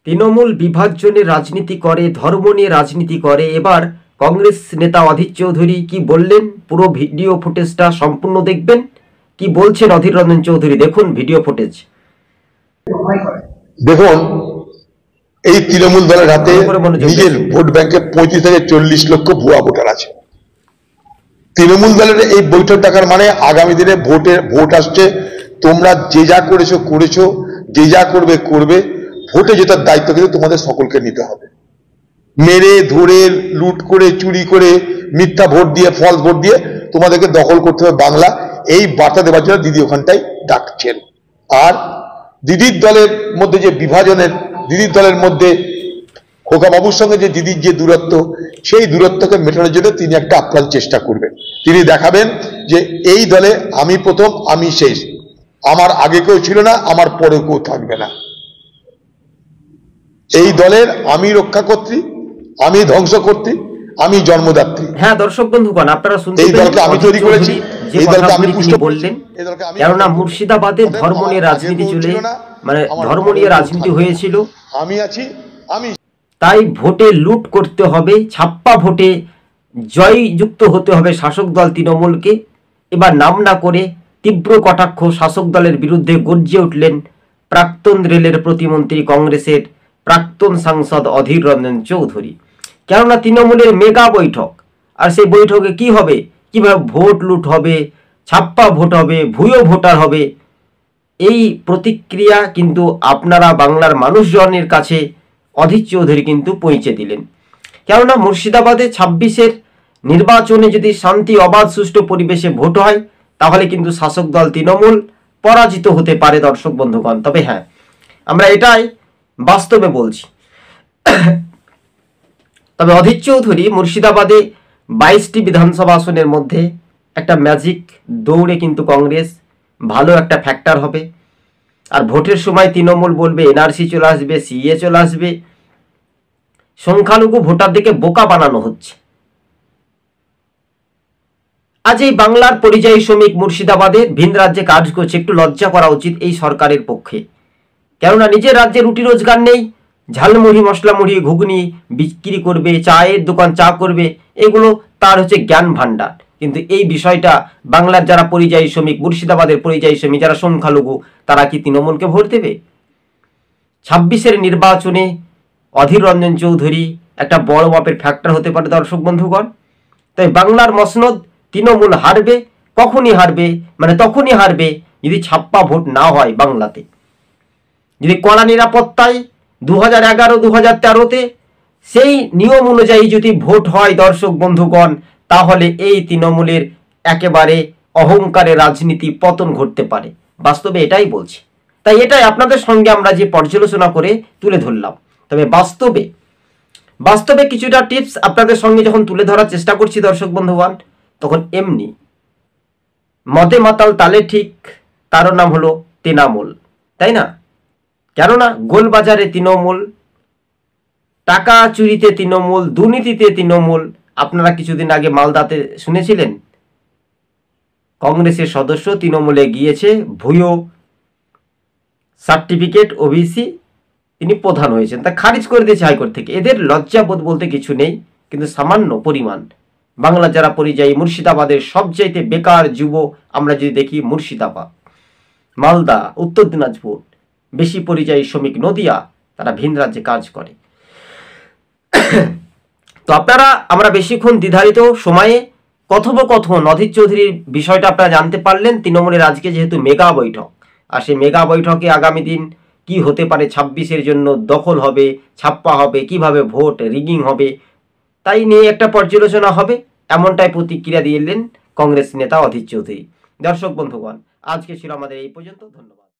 তৃণমূল বিভাজনের রাজনীতি করে, ধর্ম নিয়ে রাজনীতি করে। এবার কংগ্রেস নেতা অধীর চৌধুরী কি বললেন, পুরো ভিডিও ফুটেজটা সম্পূর্ণ দেখবেন। কি বলছেন অধীর রঞ্জন চৌধুরী, দেখুন ভিডিও ফুটেজ। দেখুন, এই তৃণমূল দলের হাতে নিজের ভোট ব্যাংকে 35 থেকে 40 লক্ষ ভুয়া ভোটার আছে। তৃণমূল দলের এই বৈঠক টাকার মানে আগামী দিনে ভোট আসছে, তোমরা যে যা করেছো করেছো, যে যা করবে করবে, ভোটে জেতার দায়িত্ব কিন্তু তোমাদের সকলকে নিতে হবে। মেরে ধরে লুট করে চুরি করে মিথ্যা ভোট দিয়ে ফলস ভোট দিয়ে তোমাদেরকে দখল করতে হবে বাংলা, এই বার্তা দেওয়ার জন্য দিদি ওখানটাই ডাকছেন। আর দিদির দলের মধ্যে যে বিভাজনের, দিদির দলের মধ্যে খোকা বাবুর সঙ্গে যে দিদির যে দূরত্ব, সেই দূরত্বকে মেটানোর জন্য তিনি একটা আপ্রাণ চেষ্টা করবেন। তিনি দেখাবেন যে এই দলে আমি প্রথম, আমি শেষ, আমার আগে কেউ ছিল না, আমার পরে কেউ থাকবে না। এই দলের আমি রক্ষাকর্ত্রী, আমি ধ্বংসকর্ত্রী, আমি জন্মদাত্রী। হ্যাঁ দর্শক বন্ধুগণ, আপনারা শুনতে এই দলকে আমি তৈরি করেছি, এই দলকে আমি পুষ্ট বললেন। কেননা মুর্শিদাবাদে ধর্ম নিয়ে রাজনীতি চলে, মানে ধর্ম নিয়ে রাজনীতি হয়েছিল। আমি আছি, আমি তাই ভোটে লুট করতে হবে, ছাপ্পা ভোটে জয়যুক্ত হতে হবে শাসক দল তৃণমূলকে। এবার নাম না করে তীব্র কটাক্ষ শাসক দলের বিরুদ্ধে গর্জে উঠলেন প্রাক্তন রেলের প্রতিমন্ত্রী, কংগ্রেসের প্রাক্তন সাংসদ অধীর রঞ্জন চৌধুরী। কেননা তৃণমূলের মেগা বৈঠক, আর সেই বৈঠকে কি হবে, কিভাবে ভোট লুট হবে, ছাপ্পা ভোট হবে, ভুয়ো ভোটার হবে, এই প্রতিক্রিয়া কিন্তু আপনারা বাংলার মানুষজনের কাছে অধীর চৌধুরী কিন্তু পৌঁছে দিলেন। কেননা মুর্শিদাবাদে 26-এর নির্বাচনে যদি শান্তি, অবাধ, সুষ্ঠু পরিবেশে ভোট হয়, তাহলে কিন্তু শাসক দল তৃণমূল পরাজিত হতে পারে দর্শক বন্ধুগণ। তবে হ্যাঁ, আমরা এটাই বাস্তবে বলছি। তবে অধীর চৌধুরী মুর্শিদাবাদে 22টি বিধানসভা আসনের মধ্যে একটা ম্যাজিক দৌড়ে কিন্তু কংগ্রেস ভালো একটা ফ্যাক্টর হবে। আর ভোটের সময় তৃণমূল বলবে এনআরসি চলে আসবে, সিএ চলে আসবে, সংখ্যালঘু ভোটারদেরকে বোকা বানানো হচ্ছে। আজ এই বাংলার পরিযায়ী শ্রমিক মুর্শিদাবাদে ভিন রাজ্যে কাজ করছে, একটু লজ্জা করা উচিত এই সরকারের পক্ষে। কেননা নিজের রাজ্যে রুটি রোজগার নেই, ঝালমুড়ি, মশলা মুড়ি, ঘুগনি বিক্রি করবে, চায়ের দোকান চা করবে, এগুলো তার হচ্ছে জ্ঞান ভাণ্ডার। কিন্তু এই বিষয়টা বাংলার যারা পরিযায়ী শ্রমিক, মুর্শিদাবাদের পরিযায়ী শ্রমিক যারা সংখ্যালঘু, তারা কি তৃণমূলকে ভোট দেবে? 26-এর নির্বাচনে অধীর রঞ্জন চৌধুরী একটা বড় মাপের ফ্যাক্টর হতে পারে দর্শক বন্ধুগণ। তাই বাংলার মসনদ তৃণমূল হারবে, কখনই হারবে, মানে তখনই হারবে যদি ছাপ্পা ভোট না হয় বাংলাতে। যদি কড়া নিরাপত্তায় 2011-2013-তে সেই নিয়ম অনুযায়ী যদি ভোট হয় দর্শক বন্ধুগণ, তাহলে এই তৃণমূলের একেবারে অহংকারে রাজনীতি পতন ঘটতে পারে। বাস্তবে এটাই বলছি। তাই এটাই আপনাদের সঙ্গে আমরা যে পর্যালোচনা করে তুলে ধরলাম। তবে বাস্তবে কিছুটা টিপস আপনাদের সঙ্গে যখন তুলে ধরার চেষ্টা করছি দর্শক বন্ধুগণ, তখন এমনি মদে মাতাল তালে ঠিক, তারও নাম হলো তৃণমূল, তাই না? কেননা গোলবাজারে তৃণমূল, টাকা চুরিতে তৃণমূল, দুর্নীতিতে তৃণমূল। আপনারা কিছুদিন আগে মালদাতে শুনেছিলেন কংগ্রেসের সদস্য তৃণমূলে গিয়েছে, ভুয়ো সার্টিফিকেট ওবিসি তিনি প্রধান হয়েছেন, তা খারিজ করে দিয়েছে হাইকোর্ট থেকে। এদের লজ্জাবোধ বলতে কিছু নেই, কিন্তু সামান্য পরিমাণ বাংলা যারা পরিযায়ী, মুর্শিদাবাদের সবচাইতে বেকার যুব আমরা যদি দেখি মুর্শিদাবাদ, মালদা, উত্তর দিনাজপুর, বেশি পরিযায়ী শ্রমিক নদিয়া, তারা ভিন রাজ্যে কাজ করে। তো আপনারা, আমরা বেশিক্ষণ দ্বিধারিত সময়ে কথোপকথন অধীর চৌধুরীর বিষয়টা আপনারা জানতে পারলেন। তৃণমূলের আজকে যেহেতু মেগা বৈঠক, আর সেই মেগা বৈঠকে আগামী দিন কি হতে পারে, 26-এর জন্য দখল হবে, ছাপ্পা হবে, কিভাবে ভোট রিগিং হবে, তাই নিয়ে একটা পর্যালোচনা হবে, এমনটাই প্রতিক্রিয়া দিলেন কংগ্রেস নেতা অধীর চৌধুরী। দর্শক বন্ধুগণ, আজকে ছিল আমাদের এই পর্যন্ত। ধন্যবাদ।